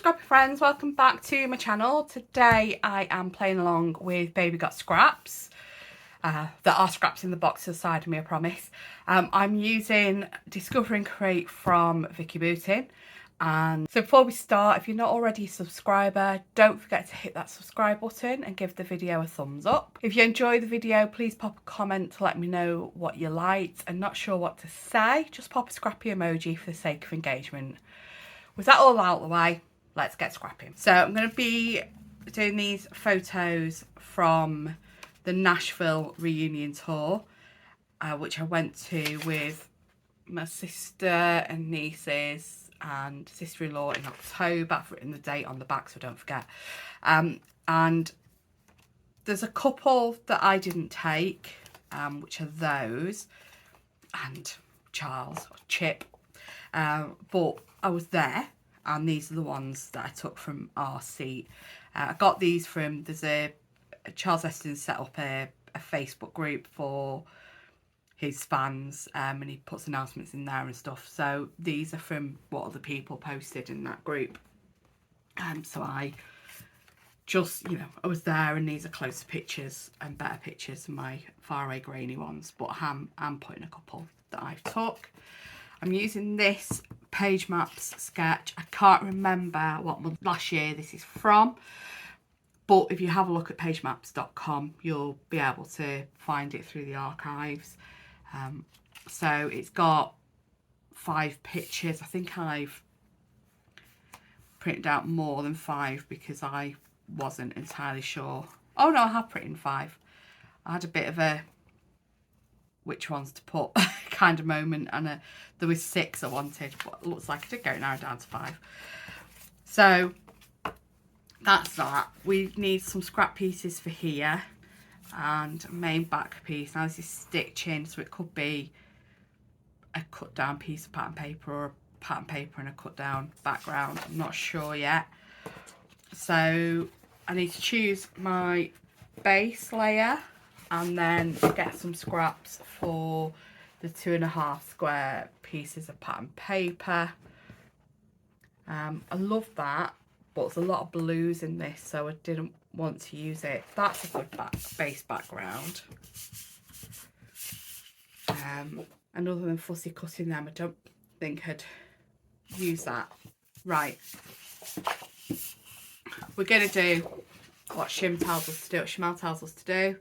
Scrappy friends, welcome back to my channel. Today I am playing along with Baby Got Scraps. There are scraps in the box to the side of me, I promise. I'm using Discover and Create from Vicki Boutin. And so before we start, if you're not already a subscriber, don't forget to hit that subscribe button and give the video a thumbs up. If you enjoy the video, please pop a comment to let me know what you liked. And not sure what to say, just pop a scrappy emoji for the sake of engagement. With that all out of the way, let's get scrapping. So I'm going to be doing these photos from the Nashville reunion tour, which I went to with my sister and nieces and sister-in-law in October. I've written the date on the back so don't forget. And there's a couple that I didn't take, which are those and Charles or Chip, but I was there and these are the ones that I took from our seat. I got these from, Charles Eston set up a Facebook group for his fans, and he puts announcements in there and stuff. So these are from what other people posted in that group. So I just, I was there, and these are closer pictures and better pictures than my far away grainy ones, but I'm putting a couple that I took. I'm using this Page Maps sketch. I can't remember what month last year this is from, but if you have a look at pagemaps.com, you'll be able to find it through the archives. So it's got 5 pictures. I think I've printed out more than 5 because I wasn't entirely sure. Oh no, I have printed 5. I had a bit of a which ones to put kind of moment, and there was 6 I wanted, but it looks like I did go narrow down to 5. So that's that. We need some scrap pieces for here and a main back piece. Now this is stitching, so it could be a cut down piece of pattern paper or a pattern paper and a cut down background. I'm not sure yet. So I need to choose my base layer and then get some scraps for the 2.5 square pieces of pattern paper. I love that, but there's a lot of blues in this, so I didn't want to use it. That's a good base background. And other than fussy cutting them, I don't think I'd use that. Right. We're going to do what Shim tells us to do, what Shimel tells us to do.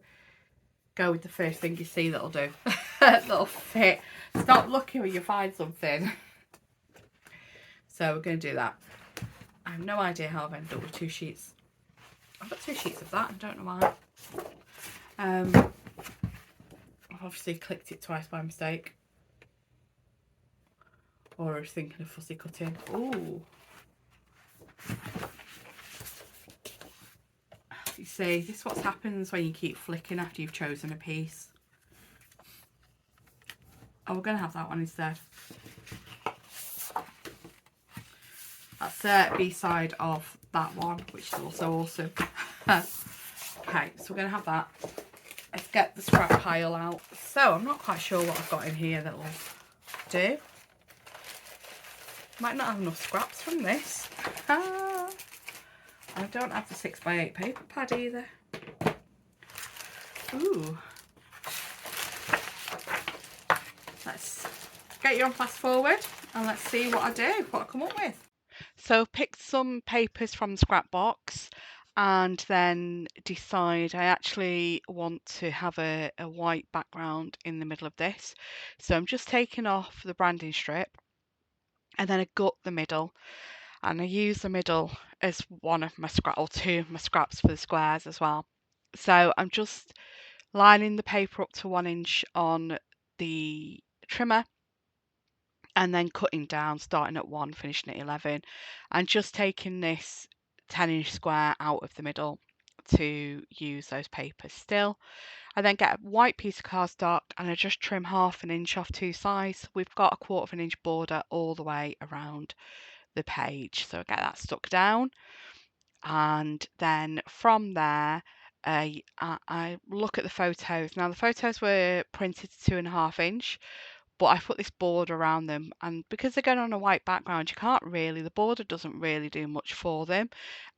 Go with the first thing you see that'll do. That'll fit. Stop looking when you find something. So we're going to do that. I have no idea how I've ended up with 2 sheets. I've got 2 sheets of that, I don't know why. I've obviously clicked it twice by mistake. Or I was thinking of fussy cutting. Ooh. You see, this is what happens when you keep flicking after you've chosen a piece. Oh, we're going to have that one instead. That's the B-side of that one, which is also awesome. Okay, so we're going to have that. Let's get the scrap pile out. So I'm not quite sure what I've got in here that will do. Might not have enough scraps from this. I don't have the 6x8 paper pad either. Ooh. Let's get you on fast forward and let's see what I do, what I come up with. So I've picked some papers from the scrap box and then decide I actually want to have a white background in the middle of this. So I'm just taking off the branding strip and then I gut the middle. And I use the middle as one of my or 2 of my scraps for the squares as well. So I'm just lining the paper up to 1 inch on the trimmer and then cutting down, starting at 1, finishing at 11, and just taking this 10-inch square out of the middle to use those papers still. I then get a white piece of cardstock and I just trim 1/2 inch off 2 sides. We've got a 1/4 inch border all the way around the page, so I get that stuck down, and then from there I look at the photos. Now the photos were printed to 2.5 inch, but I put this border around them, and because they're going on a white background, the border doesn't really do much for them.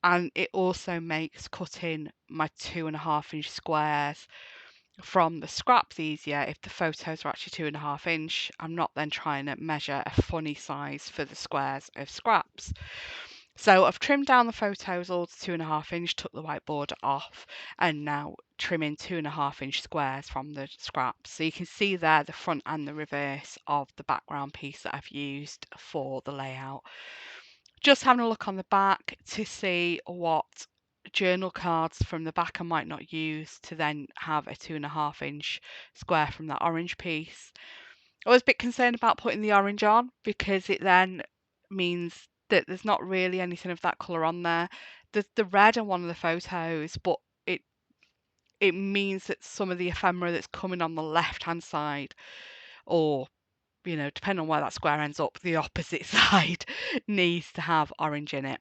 And it also makes cutting my 2.5 inch squares from the scraps easier. If the photos are actually 2.5 inch, I'm not then trying to measure a funny size for the squares of scraps. So I've trimmed down the photos all to 2.5 inch, took the white border off, and now trimming 2.5 inch squares from the scraps. So you can see there the front and the reverse of the background piece that I've used for the layout. Just having a look on the back to see what journal cards from the back I might not use to then have a 2.5 inch square from that orange piece. I was a bit concerned about putting the orange on because it then means that there's not really anything of that colour on there. There's the red on one of the photos, but it means that some of the ephemera that's coming on the left hand side, or depending on where that square ends up, the opposite side needs to have orange in it.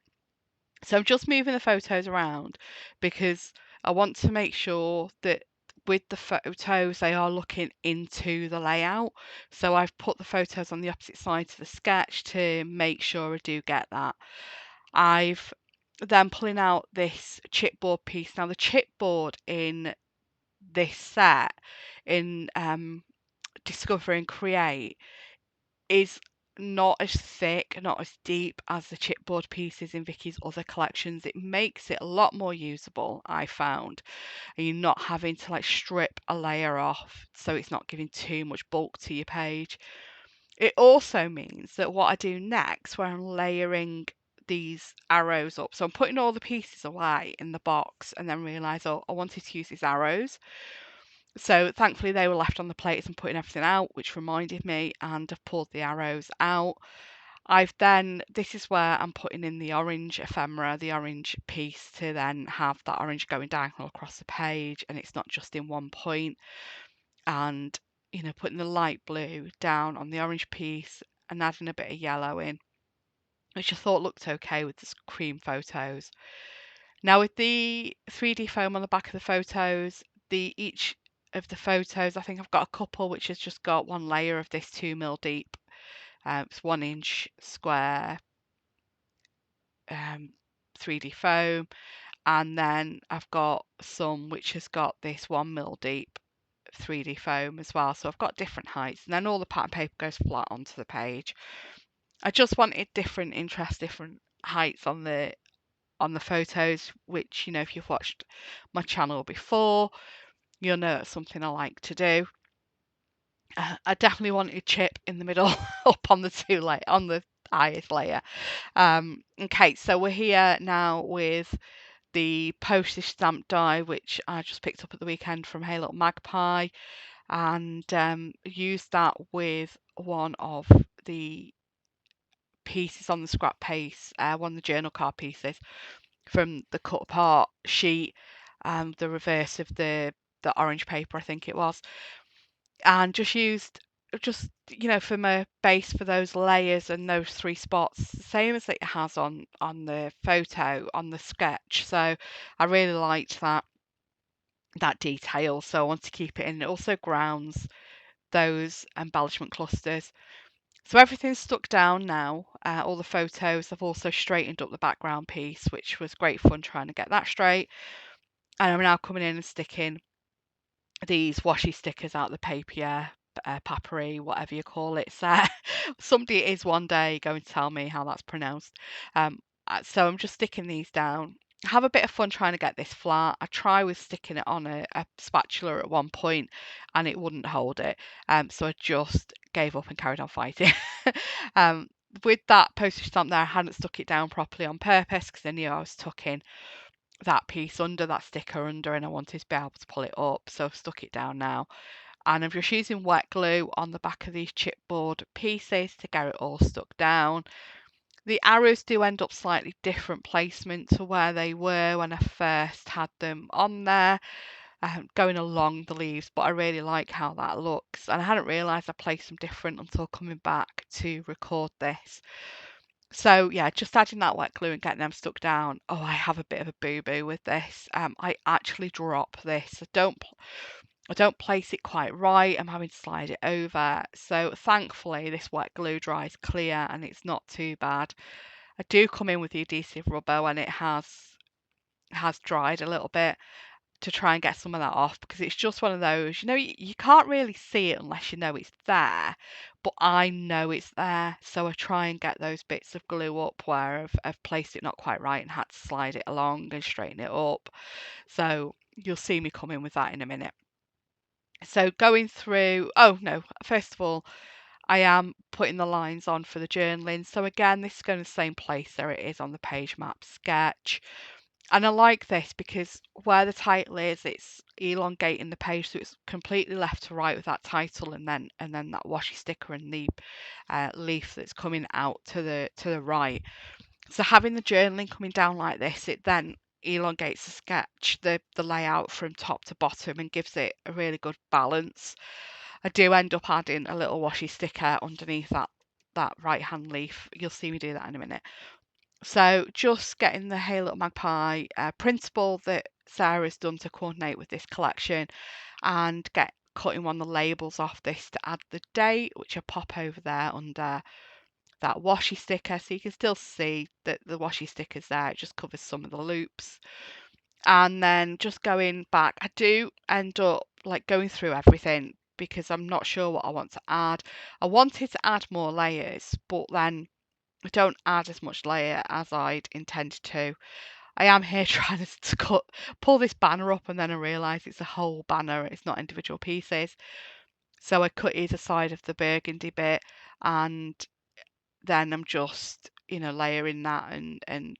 So I'm just moving the photos around because I want to make sure that with the photos they are looking into the layout. So I've put the photos on the opposite side to the sketch to make sure I do get that. I've then pulling out this chipboard piece. Now the chipboard in this set in Discover and Create is not as thick, not as deep as the chipboard pieces in Vicky's other collections. It makes it a lot more usable, I found, and you're not having to like strip a layer off, so it's not giving too much bulk to your page. It also means that what I do next, where I'm layering these arrows up, so I'm putting all the pieces away in the box and then realise, oh, I wanted to use these arrows. So thankfully they were left on the plates and putting everything out, which reminded me, and I've pulled the arrows out. This is where I'm putting in the orange ephemera, the orange piece, to then have that orange going diagonal across the page, and it's not just in one point. And, putting the light blue down on the orange piece and adding a bit of yellow in, which I thought looked okay with the cream photos. Now with the 3D foam on the back of the photos, each of the photos, I think I've got a couple which has just got one layer of this 2mm deep. It's 1 inch square 3D foam, and then I've got some which has got this 1mm deep 3D foam as well. So I've got different heights, and then all the pattern paper goes flat onto the page. I just wanted different heights on the photos, which, if you've watched my channel before, you'll know it's something I like to do. I definitely wanted chip in the middle up on the highest layer. Okay, so we're here now with the postage stamp die, which I just picked up at the weekend from Hey Little Magpie, and used that with one of the pieces on the scrap piece, one of the journal card pieces from the cut apart sheet, the reverse of the orange paper, I think it was, and just used for my base for those layers and those 3 spots, same as it has on the photo on the sketch. So I really liked that detail, so I want to keep it in. It also grounds those embellishment clusters. So everything's stuck down now. All the photos, I've also straightened up the background piece, which was great fun trying to get that straight. And I'm now coming in and sticking these washi stickers out the papier, papery, whatever you call it. So somebody is one day going to tell me how that's pronounced. So I'm just sticking these down. Have a bit of fun trying to get this flat. I try with sticking it on a spatula at one point and it wouldn't hold it. So I just gave up and carried on fighting. With that postage stamp there, I hadn't stuck it down properly on purpose because I knew I was tucking that piece under, that sticker under, and I wanted to be able to pull it up. So I've stuck it down now. And I'm just using wet glue on the back of these chipboard pieces to get it all stuck down. The arrows do end up slightly different placement to where they were when I first had them on there, going along the leaves, but I really like how that looks. And I hadn't realised I placed them different until coming back to record this. So yeah, just adding that wet glue and getting them stuck down. Oh, I have a bit of a boo-boo with this. I actually drop this. I don't place it quite right. I'm having to slide it over. So thankfully this wet glue dries clear and it's not too bad. I do come in with the adhesive rubber when it has dried a little bit to try and get some of that off, because it's just one of those, you can't really see it unless you know it's there, but I know it's there, so I try and get those bits of glue up where I've placed it not quite right and had to slide it along and straighten it up. So you'll see me come in with that in a minute. So going through, oh no, first of all, I am putting the lines on for the journaling. So again, this is going to the same place. There it is on the page map sketch. And I like this because where the title is, it's elongating the page, so it's completely left to right with that title, and then that washi sticker and the leaf that's coming out to the right. So having the journaling coming down like this, it then elongates the sketch, the layout from top to bottom, and gives it a really good balance. I do end up adding a little washi sticker underneath that right hand leaf. You'll see me do that in a minute. So just getting the Hey Little Magpie printable that Sarah's done to coordinate with this collection, and cutting one of the labels off this to add the date, which I pop over there under that washi sticker, so you can still see that the washi sticker's there. It just covers some of the loops. And then just going back, I do end up like going through everything because I'm not sure what I want to add. I wanted to add more layers, but then I don't add as much layer as I'd intended to. I am here trying to pull this banner up, and then I realise it's a whole banner, it's not individual pieces. So I cut either side of the burgundy bit, and then I'm just, layering that and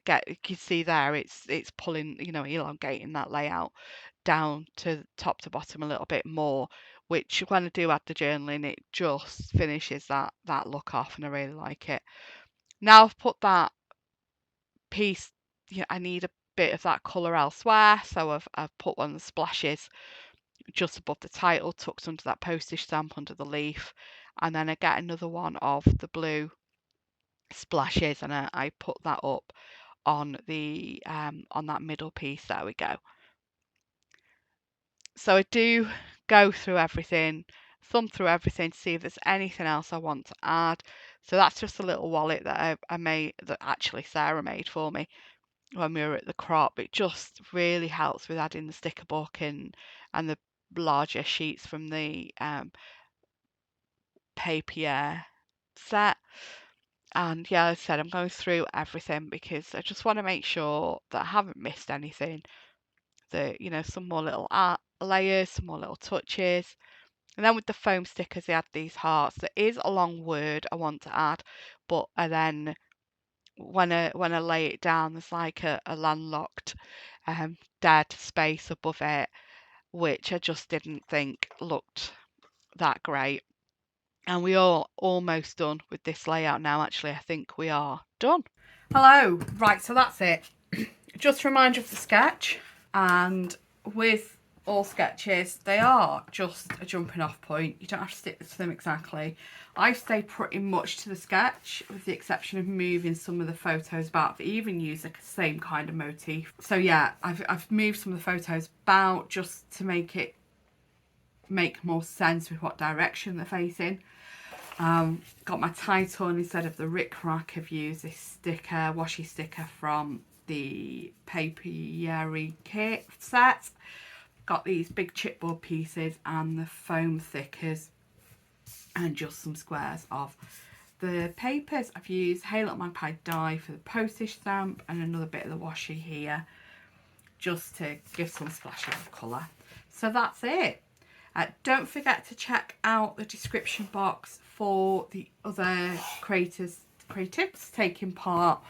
you can see there it's pulling, elongating that layout down to top to bottom a little bit more, which when I do add the journaling, it just finishes that look off, and I really like it. Now I've put that piece, I need a bit of that colour elsewhere, so I've put one of the splashes just above the title, tucked under that postage stamp under the leaf, and then I get another one of the blue splashes, and I put that up on the on that middle piece. There we go. So I do go through everything, thumb through everything to see if there's anything else I want to add. So that's just a little wallet that I made, that actually Sarah made for me when we were at the crop. It just really helps with adding the sticker book and the larger sheets from the papier set. And yeah, as I said, I'm going through everything because I just want to make sure that I haven't missed anything. That, some more little art layers, some more little touches. And then with the foam stickers, they add these hearts. There is a long word I want to add, but then when I lay it down, there's like a landlocked dead space above it, which I just didn't think looked that great. And we are almost done with this layout now. Actually, I think we are done. Hello. Right, so that's it. Just a reminder of the sketch, and with all sketches, they are just a jumping off point. You don't have to stick to them exactly. I've stayed pretty much to the sketch, with the exception of moving some of the photos about, but even use the same kind of motif. So yeah, I've moved some of the photos about just to make more sense with what direction they're facing. Got my title, and instead of the rickrack, I've used this sticker, washi sticker from the papier kit set. Got these big chipboard pieces and the foam thickers, and just some squares of the papers. I've used Hey Little Magpie die for the postage stamp, and another bit of the washi here just to give some splashes of colour. So that's it. Don't forget to check out the description box for the other creatives taking part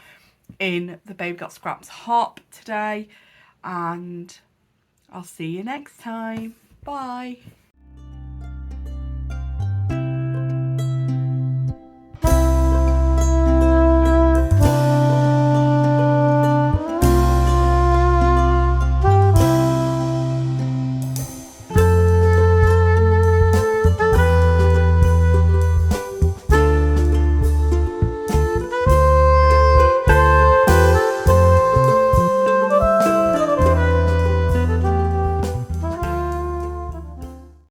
in the Baby Got Scraps hop today, and I'll see you next time. Bye.